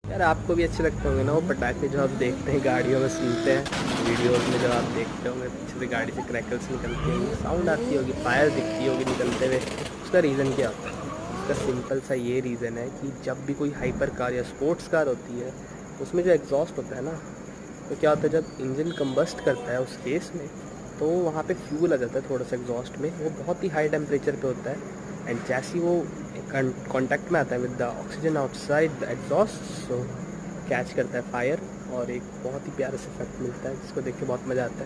यार आपको भी अच्छे लगते होंगे ना वो पटाखे जो आप देखते हैं गाड़ियों में, सुनते हैं वीडियोस में, जब आप देखते होंगे पीछे से गाड़ी से क्रैकल्स निकलती होंगी, साउंड आती होगी, फायर दिखती होगी निकलते हुए। उसका रीज़न क्या होता है? उसका सिंपल सा ये रीज़न है कि जब भी कोई हाइपर कार या स्पोर्ट्स कार होती है, उसमें जो एग्जॉस्ट होता है ना, तो क्या होता है जब इंजन कंबस्ट करता है उस केस में, तो वहाँ पे फ्यूल आ जाता है थोड़ा सा एग्जॉस्ट में, वो बहुत ही हाई टेम्परेचर पे होता है। एंड जैसे ही वो कांटेक्ट में आता है with the oxygen outside the exhaust, so catch करता है फायर, और एक बहुत ही प्यारा सा इफेक्ट मिलता है जिसको देख के बहुत मज़ा आता है।